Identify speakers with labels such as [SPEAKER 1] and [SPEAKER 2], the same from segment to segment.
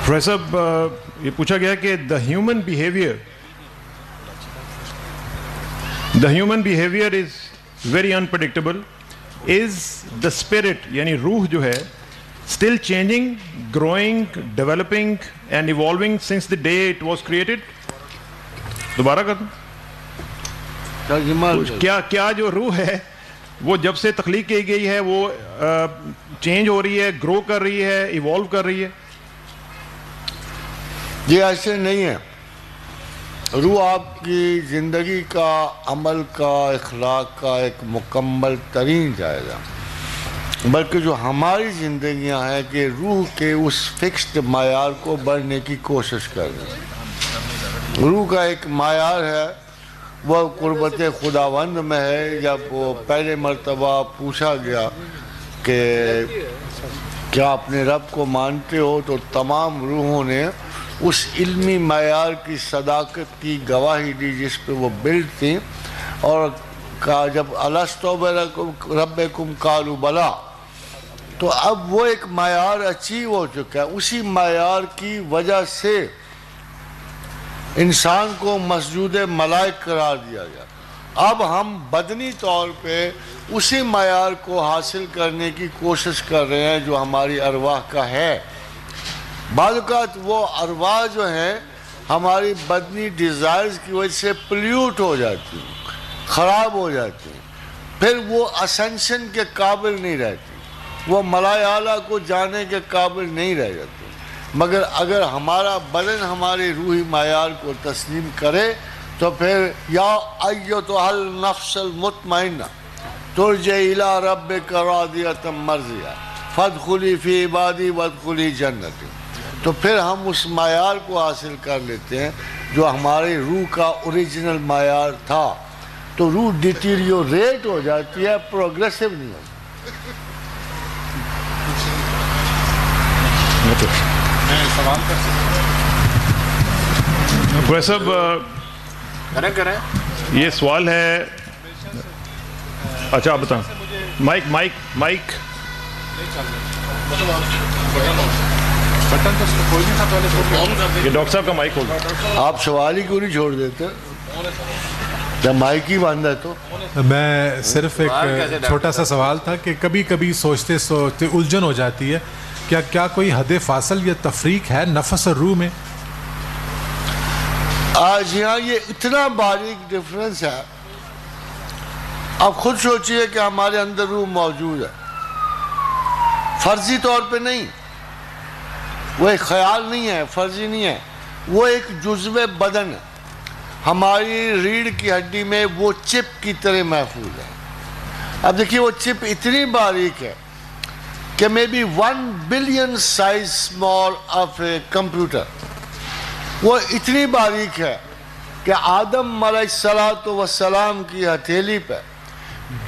[SPEAKER 1] Professor یہ پوچھا گیا کہ the human behavior is very unpredictable. Is the spirit یعنی روح جو ہے still changing, growing, developing and evolving since the day it was created? دوبارہ کر دوں کیا جو روح ہے وہ جب سے تخلیق کی گئی ہے وہ چینج ہو رہی ہے, گرو کر رہی ہے, ایوالو کر رہی ہے؟
[SPEAKER 2] یہ ایسے نہیں ہے. روح آپ کی زندگی کا, عمل کا, اخلاق کا ایک مکمل ترین جائزہ, بلکہ جو ہماری زندگیاں ہیں کہ روح کے اس فکسڈ معیار کو بڑھنے کی کوشش کر رہے ہیں. روح کا ایک معیار ہے وہ قربت خداوند میں ہے. جب وہ پہلے مرتبہ پوچھا گیا کہ کیا اپنے رب کو مانتے ہو, تو تمام روحوں نے اس علمی معیار کی صداقت کی گواہی دی جس پہ وہ بلڈ تھی, اور کہا جب الستو بربکم قالوا بلا, تو اب وہ ایک معیار اچیو ہو چکا ہے. اسی معیار کی وجہ سے انسان کو مسجود ملائک قرار دیا گیا. اب ہم بدنی طور پہ اسی معیار کو حاصل کرنے کی کوشش کر رہے ہیں جو ہماری ارواح کا ہے. بعض اوقات وہ ارواح جو ہیں ہماری بدنی ڈیزائرز کی وجہ سے پلیوٹ ہو جاتی ہیں, خراب ہو جاتی ہیں, پھر وہ اسنشن کے قابل نہیں رہتی, وہ ملائے اعلیٰ کو جانے کے قابل نہیں رہ جاتی. مگر اگر ہمارا بدن ہمارے روحی معیار کو تسلیم کرے تو پھر یا ایتھا النفس المطمئنہ ترجعی الی ربک راضیۃ مرضیہ فادخلی فی عبادی وادخلی جنتی. تو پھر ہم اس معیار کو حاصل کر لیتے ہیں جو ہماری روح کا اوریجنل معیار تھا. تو روح ڈیٹیریوریٹ ہو جاتی ہے, پروگریسو نہیں ہوتی.
[SPEAKER 1] پروفیسر یہ سوال ہے, اچھا آپ بتائیں. مائک یہ ڈاکٹر صاحب کا مائک ہوگا.
[SPEAKER 2] آپ سوال ہی کیوں نہیں چھوڑ دیتے جب مائک ہی بند ہے؟ تو
[SPEAKER 3] میں صرف ایک چھوٹا سا سوال تھا کہ کبھی کبھی سوچتے الجھن ہو جاتی ہے, کیا کوئی حد فاصل یا تفریق ہے نفس اور روح میں؟
[SPEAKER 2] آج یہاں یہ اتنا باریک ڈفرنس ہے. آپ خود سوچئے کہ ہمارے اندر روح موجود ہے, فرضی طور پہ نہیں, وہ ایک خیال نہیں ہے, فرضی نہیں ہے, وہ ایک جزو بدن ہے. ہماری ریڑھ کی ہڈی میں وہ چپ کی طرح محفوظ ہے. اب دیکھیے وہ چپ اتنی باریک ہے کہ may be 1 billion size small of a computer. وہ اتنی باریک ہے کہ آدم علیہ السلام کی ہتھیلی پہ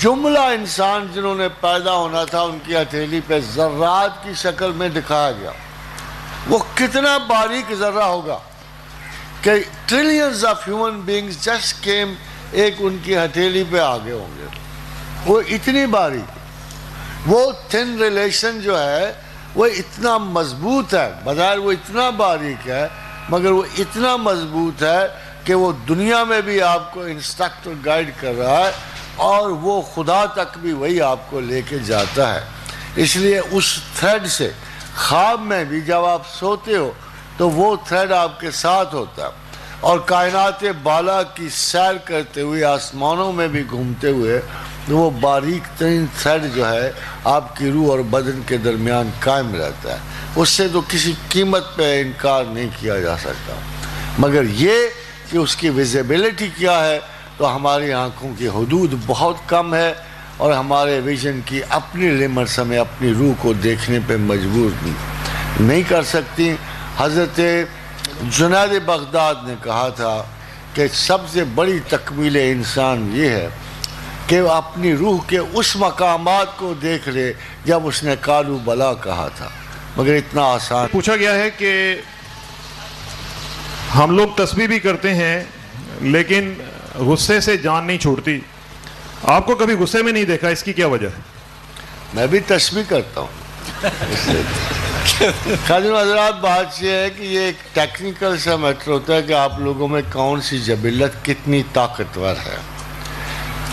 [SPEAKER 2] جملہ انسان جنہوں نے پیدا ہونا تھا ان کی ہتھیلی پہ ذرات کی شکل میں دکھایا گیا. وہ کتنا باریک ذرہ ہوگا کہ trillions of human beings just came ایک ان کی ہتھیلی پہ آگے ہوں گے. وہ اتنی باریک, وہ تھن ریلیشن جو ہے وہ اتنا مضبوط ہے, بظاہر وہ اتنا باریک ہے مگر وہ اتنا مضبوط ہے کہ وہ دنیا میں بھی آپ کو انسٹرکٹر گائیڈ کر رہا ہے, اور وہ خدا تک بھی وہی آپ کو لے کے جاتا ہے. اس لیے اس تھریڈ سے خواب میں بھی جب آپ سوتے ہو تو وہ تھریڈ آپ کے ساتھ ہوتا ہے, اور کائنات بالا کی سیر کرتے ہوئے آسمانوں میں بھی گھومتے ہوئے وہ باریک ترین تھریڈ جو ہے آپ کی روح اور بدن کے درمیان قائم رہتا ہے. اس سے تو کسی قیمت پہ انکار نہیں کیا جا سکتا. مگر یہ کہ اس کی ویزیبلٹی کیا ہے, تو ہماری آنکھوں کی حدود بہت کم ہے, اور ہمارے ویژن کی اپنی لمٹس ہمیں اپنی روح کو دیکھنے پہ مجبور نہیں کر سکتی. حضرت جنید بغداد نے کہا تھا کہ سب سے بڑی تکمیل انسان یہ ہے کہ وہ اپنی روح کے اس مقامات کو دیکھ لے جب اس نے قالوا بلا کہا تھا. مگر اتنا آسان.
[SPEAKER 1] پوچھا گیا ہے کہ ہم لوگ تسبیح بھی کرتے ہیں لیکن غصے سے جان نہیں چھوڑتی. آپ کو کبھی غصے میں نہیں دیکھا, اس کی کیا وجہ ہے؟
[SPEAKER 2] میں بھی تسبیح کرتا ہوں خادم حضرات بات یہ ہے کہ یہ ایک ٹیکنیکل سا میٹر ہوتا ہے کہ آپ لوگوں میں کون سی جبلت کتنی طاقتور ہے.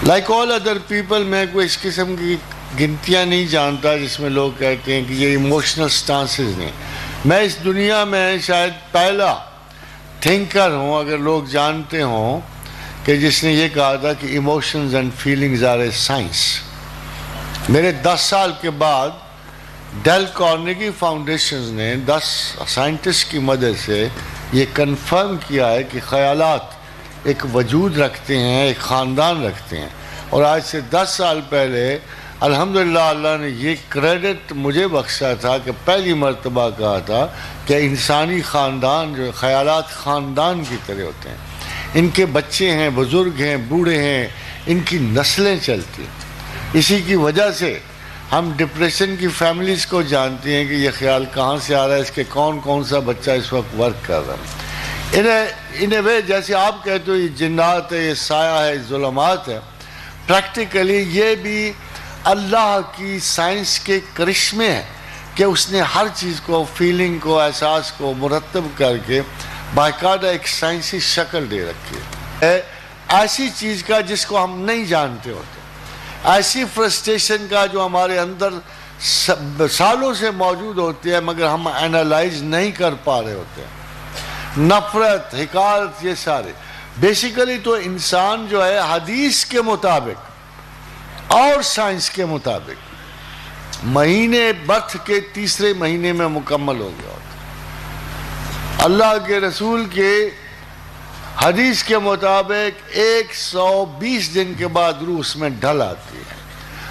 [SPEAKER 2] لائک آل ادر پیپل میں کوئی اس قسم کی گنتیاں نہیں جانتا جس میں لوگ کہتے ہیں کہ یہ ایموشنل سٹانسز نہیں. میں اس دنیا میں شاید پہلا تھنکر ہوں اگر لوگ جانتے ہوں کہ جس نے یہ کہا تھا کہ emotions and feelings are a science. میرے 10 سال کے بعد ڈیل کارنیگی فاؤنڈیشنز نے 10 سائنٹسٹ کی مدد سے یہ کنفرم کیا ہے کہ خیالات ایک وجود رکھتے ہیں, ایک خاندان رکھتے ہیں. اور آج سے 10 سال پہلے الحمدللہ اللہ نے یہ کریڈٹ مجھے بخشا تھا کہ پہلی مرتبہ کہا تھا کہ انسانی خاندان جو خیالات خاندان کی طرح ہوتے ہیں. ان کے بچے ہیں, بزرگ ہیں, بوڑھے ہیں, ان کی نسلیں چلتی ہیں. اسی کی وجہ سے ہم ڈپریشن کی فیملیز کو جانتے ہیں کہ یہ خیال کہاں سے آ رہا ہے, اس کے کون کون سا بچہ اس وقت ورک کر رہا ہے. ان اے وے جیسے آپ کہتے ہو یہ جنات ہے, یہ سایہ ہے, ظلمات ہے, پریکٹیکلی یہ بھی اللہ کی سائنس کے کرشمے ہیں کہ اس نے ہر چیز کو, فیلنگ کو, احساس کو مرتب کر کے باقاعدہ ایک سائنسی شکل دے رکھی ہے. ایسی چیز کا جس کو ہم نہیں جانتے ہوتے, ایسی فرسٹریشن کا جو ہمارے اندر سالوں سے موجود ہوتی ہے مگر ہم اینالائز نہیں کر پا رہے ہوتے ہیں. نفرت, حقارت, یہ سارے بیسیکلی تو انسان جو ہے حدیث کے مطابق اور سائنس کے مطابق مہینے برتھ کے 3 مہینے میں مکمل ہو گیا ہوتا ہے. اللہ کے رسول کے حدیث کے مطابق 120 دن کے بعد روح اس میں ڈھل آتی ہے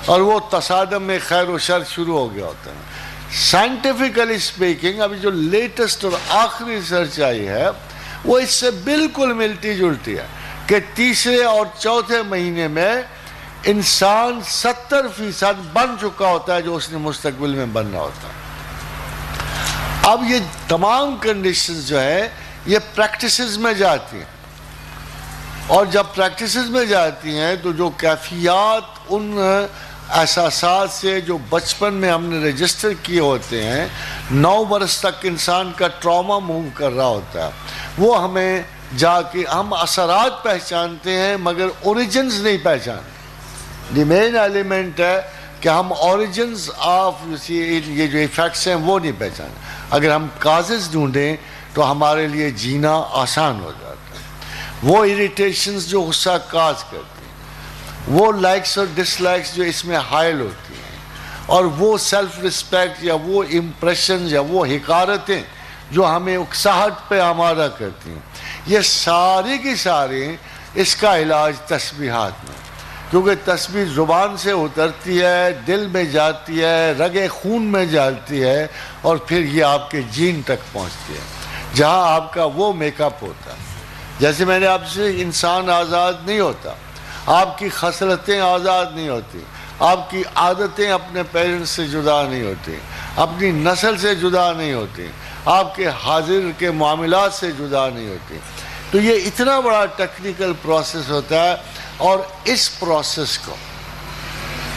[SPEAKER 2] اور وہ تصادم میں خیر و شر شروع ہو گیا ہوتا ہے. سائنٹیفکلی اسپیکنگ ابھی جو لیٹسٹ اور آخری ریسرچ آئی ہے وہ اس سے بالکل ملتی جلتی ہے کہ 3 اور 4 مہینے میں انسان 70% بن چکا ہوتا ہے جو اس نے مستقبل میں بننا ہوتا ہے. اب یہ تمام کنڈیشنز جو ہے یہ پریکٹسز میں جاتی ہیں, اور جب پریکٹسز میں جاتی ہیں تو جو کیفیات ان احساسات سے جو بچپن میں ہم نے رجسٹر کیے ہوتے ہیں, 9 برس تک انسان کا ٹراما موو کر رہا ہوتا ہے, وہ ہمیں جا کے ہم اثرات پہچانتے ہیں مگر اوریجنز نہیں پہچانتے. دی مین ایلیمنٹ ہے کہ ہم اوریجنز آف یہ جو ایفیکٹس ہیں وہ نہیں پہچانتے. اگر ہم کازز ڈھونڈیں تو ہمارے لیے جینا آسان ہو جاتا ہے. وہ اریٹیشنز جو غصہ کاز کرتی ہیں, وہ لائکس اور ڈس لائکس جو اس میں حائل ہوتی ہیں, اور وہ سیلف رسپیکٹ یا وہ امپریشنز یا وہ حقارتیں جو ہمیں اکساہٹ پہ آمادہ کرتی ہیں, یہ ساری کی ساری اس کا علاج تسبیحات میں, کیونکہ تسبیح زبان سے اترتی ہے, دل میں جاتی ہے, رگے خون میں جاتی ہے, اور پھر یہ آپ کے جین تک پہنچتی ہے جہاں آپ کا وہ میک اپ ہوتا ہے. جیسے میں نے آپ سے, انسان آزاد نہیں ہوتا, آپ کی خصلتیں آزاد نہیں ہوتی, آپ کی عادتیں اپنے پیرنٹس سے جدا نہیں ہوتی, اپنی نسل سے جدا نہیں ہوتی, آپ کے حاضر کے معاملات سے جدا نہیں ہوتی. تو یہ اتنا بڑا ٹیکنیکل پروسیس ہوتا ہے, اور اس پروسیس کو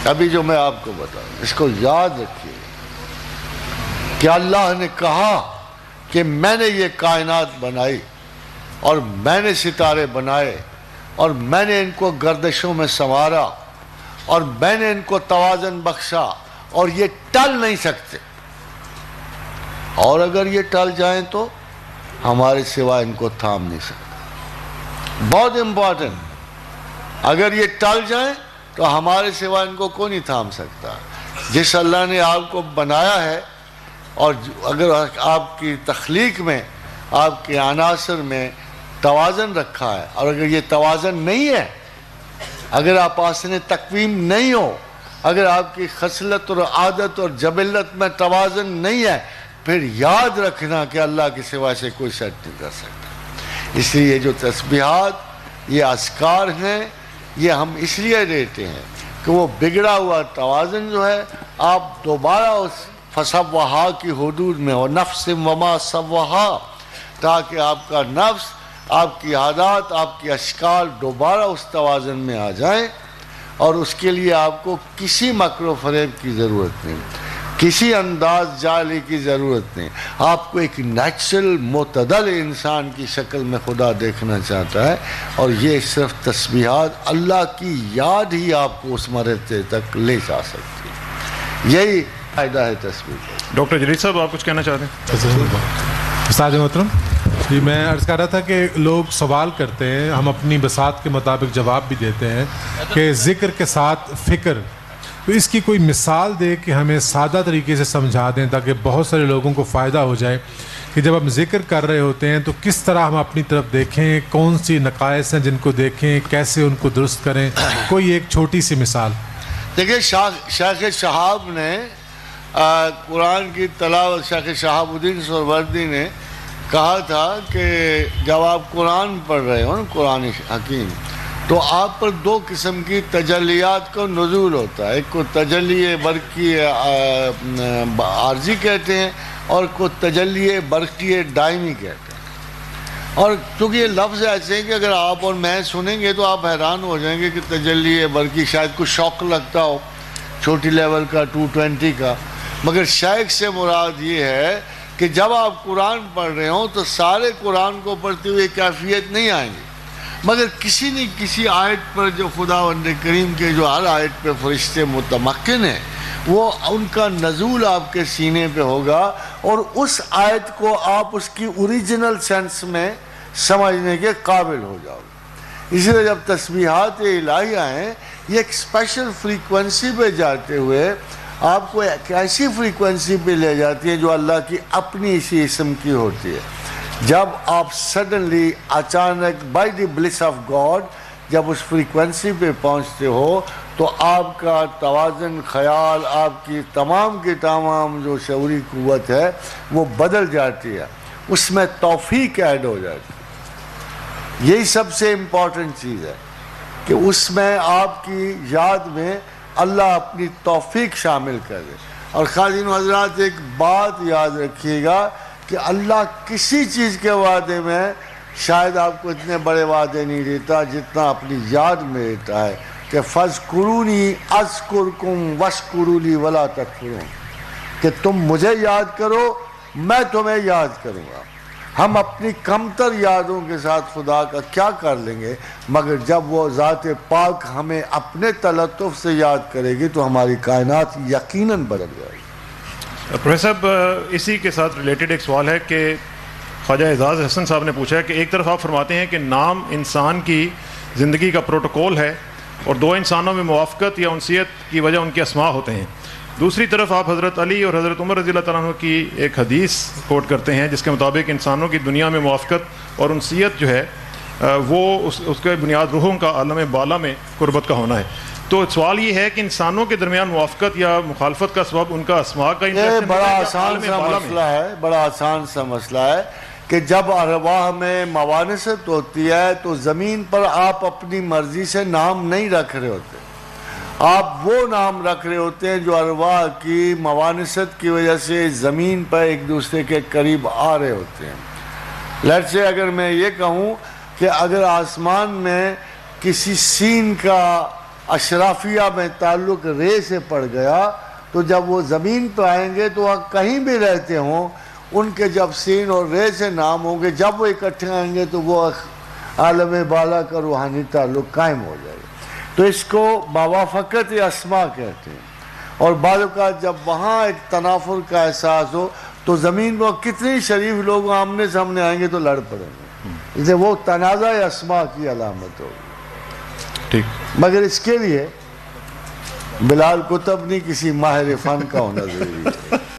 [SPEAKER 2] ابھی جو میں آپ کو بتاؤں اس کو یاد رکھیے کہ اللہ نے کہا کہ میں نے یہ کائنات بنائی اور میں نے ستارے بنائے اور میں نے ان کو گردشوں میں سنوارا اور میں نے ان کو توازن بخشا, اور یہ ٹل نہیں سکتے, اور اگر یہ ٹل جائیں تو ہمارے سوا ان کو تھام نہیں سکتے. بہت امپورٹنٹ, اگر یہ ٹل جائیں تو ہمارے سوا ان کو کوئی نہیں تھام سکتا. جس اللہ نے آپ کو بنایا ہے, اور اگر آپ کی تخلیق میں آپ کے عناصر میں توازن رکھا ہے, اور اگر یہ توازن نہیں ہے, اگر آپ آسن تقویم نہیں ہو, اگر آپ کی خصلت اور عادت اور جبلت میں توازن نہیں ہے, پھر یاد رکھنا کہ اللہ کے سوا سے کوئی سیٹ نہیں کر سکتا. اس لیے یہ جو تسبیحات, یہ اذکار ہیں, یہ ہم اس لیے دیتے ہیں کہ وہ بگڑا ہوا توازن جو ہے آپ دوبارہ اس فسوہا کی حدود میں ہو, نفس وما سوہا, تاکہ آپ کا نفس, آپ کی عادات, آپ کی اشکال دوبارہ اس توازن میں آ جائیں, اور اس کے لیے آپ کو کسی مکر و فریب کی ضرورت نہیں. کسی انداز جعلی کی ضرورت نہیں. آپ کو ایک نیچرل معتدل انسان کی شکل میں خدا دیکھنا چاہتا ہے, اور یہ صرف تسبیحات اللہ کی یاد ہی آپ کو اس مرحلے تک لے جا سکتی ہے. یہی فائدہ ہے تسبیح.
[SPEAKER 1] ڈاکٹر جلیل صاحب آپ کچھ کہنا چاہتے ہیں؟
[SPEAKER 3] استاد محترم جی, میں عرض کر رہا تھا کہ لوگ سوال کرتے ہیں, ہم اپنی بساط کے مطابق جواب بھی دیتے ہیں کہ ذکر کے ساتھ فکر, تو اس کی کوئی مثال دے کہ ہمیں سادہ طریقے سے سمجھا دیں تاکہ بہت سارے لوگوں کو فائدہ ہو جائے کہ جب ہم ذکر کر رہے ہوتے ہیں تو کس طرح ہم اپنی طرف دیکھیں, کون سی نقائص ہیں جن کو دیکھیں, کیسے ان کو درست کریں, کوئی ایک چھوٹی سی مثال.
[SPEAKER 2] دیکھیں شیخ شہاب نے قرآن کی تلاوت, شیخ شہاب الدین سہروردی نے کہا تھا کہ جب آپ قرآن پڑھ رہے ہو نا, قرآن حکیم, تو آپ پر دو قسم کی تجلیات کا نزول ہوتا ہے. ایک کو تجلی برقی عارضی کہتے ہیں, اور کو تجلی برقی دائمی کہتے ہیں. اور چونکہ یہ لفظ ایسے ہیں کہ اگر آپ اور میں سنیں گے تو آپ حیران ہو جائیں گے کہ تجلی برقی شاید کچھ شوق لگتا ہو, چھوٹی لیول کا 220 کا, مگر شیخ سے مراد یہ ہے کہ جب آپ قرآن پڑھ رہے ہوں تو سارے قرآن کو پڑھتے ہوئے کیفیت نہیں آئیں گی, مگر کسی نہ کسی آیت پر جو خداوند کریم کے جو ہر آیت پہ فرشتے متمکن ہیں, وہ ان کا نزول آپ کے سینے پہ ہوگا, اور اس آیت کو آپ اس کی اوریجنل سینس میں سمجھنے کے قابل ہو جاؤ گے. اسی لیے جب تسبیحات الہیہ ہیں, یہ ایک اسپیشل فریکوینسی پہ جاتے ہوئے آپ کو ایک ایسی فریکوینسی پہ لے جاتی ہے جو اللہ کی اپنی اسی اسم کی ہوتی ہے. جب آپ سڈنلی اچانک by the bliss of God جب اس فریکوینسی پہ پہنچتے ہو تو آپ کا توازن, خیال, آپ کی تمام کی تمام جو شعوری قوت ہے وہ بدل جاتی ہے, اس میں توفیق ایڈ ہو جاتی ہے. یہی سب سے امپورٹنٹ چیز ہے کہ اس میں آپ کی یاد میں اللہ اپنی توفیق شامل کر دے. اور خادم حضرات ایک بات یاد رکھیے گا کہ اللہ کسی چیز کے وعدے میں شاید آپ کو اتنے بڑے وعدے نہیں دیتا جتنا اپنی یاد میں دیتا ہے کہ فَاذْكُرُونِي أَذْكُرْكُمْ وَاشْكُرُوا لِي وَلَا تَكْفُرُونَ, کہ تم مجھے یاد کرو میں تمہیں یاد کروں گا. ہم اپنی کمتر یادوں کے ساتھ خدا کا کیا کر لیں گے, مگر جب وہ ذات پاک ہمیں اپنے تلطف سے یاد کرے گی تو ہماری کائنات یقیناً بدل جائے گی.
[SPEAKER 1] پروفیسر صاحب, اسی کے ساتھ ریلیٹڈ ایک سوال ہے کہ خواجہ اعزاز حسن صاحب نے پوچھا ہے کہ ایک طرف آپ فرماتے ہیں کہ نام انسان کی زندگی کا پروٹوکول ہے اور دو انسانوں میں موافقت یا انسیت کی وجہ ان کے اسماء ہوتے ہیں, دوسری طرف آپ حضرت علی اور حضرت عمر رضی اللہ تعالیٰ عنہ کی ایک حدیث کوٹ کرتے ہیں جس کے مطابق انسانوں کی دنیا میں موافقت اور انسیت جو ہے وہ اس کے بنیاد روحوں کا عالم بالا میں قربت کا ہونا ہے. تو سوال یہ ہے کہ انسانوں کے درمیان موافقت یا مخالفت کا سبب ان کا اسماء کا
[SPEAKER 2] یہ بڑا آسان سا مسئلہ ہے, بڑا آسان سا مسئلہ ہے کہ جب ارواح میں موانست ہوتی ہے تو زمین پر آپ اپنی مرضی سے نام نہیں رکھ رہے ہوتے, آپ وہ نام رکھ رہے ہوتے ہیں جو ارواح کی موانست کی وجہ سے زمین پر ایک دوسرے کے قریب آ رہے ہوتے ہیں. لیٹس سے اگر میں یہ کہوں کہ اگر آسمان میں کسی سین کا اشرافیہ میں تعلق رے سے پڑ گیا تو جب وہ زمین پہ آئیں گے تو وہ کہیں بھی رہتے ہوں, ان کے جب سین اور رے سے نام ہوں گے, جب وہ اکٹھے آئیں گے تو وہ عالم بالا کا روحانی تعلق قائم ہو جائے گا. تو اس کو موافقت اسماء کہتے ہیں. اور بعض اوقات جب وہاں ایک تنافر کا احساس ہو تو زمین پر کتنے شریف لوگ آمنے سامنے آئیں گے تو لڑ پڑیں گے, اسے وہ تنازع اسماء کی علامت ہوگی.
[SPEAKER 1] ٹھیک,
[SPEAKER 2] مگر اس کے لیے بلال کتب نہیں کسی ماہر فن کا ہونا ضروری ہے.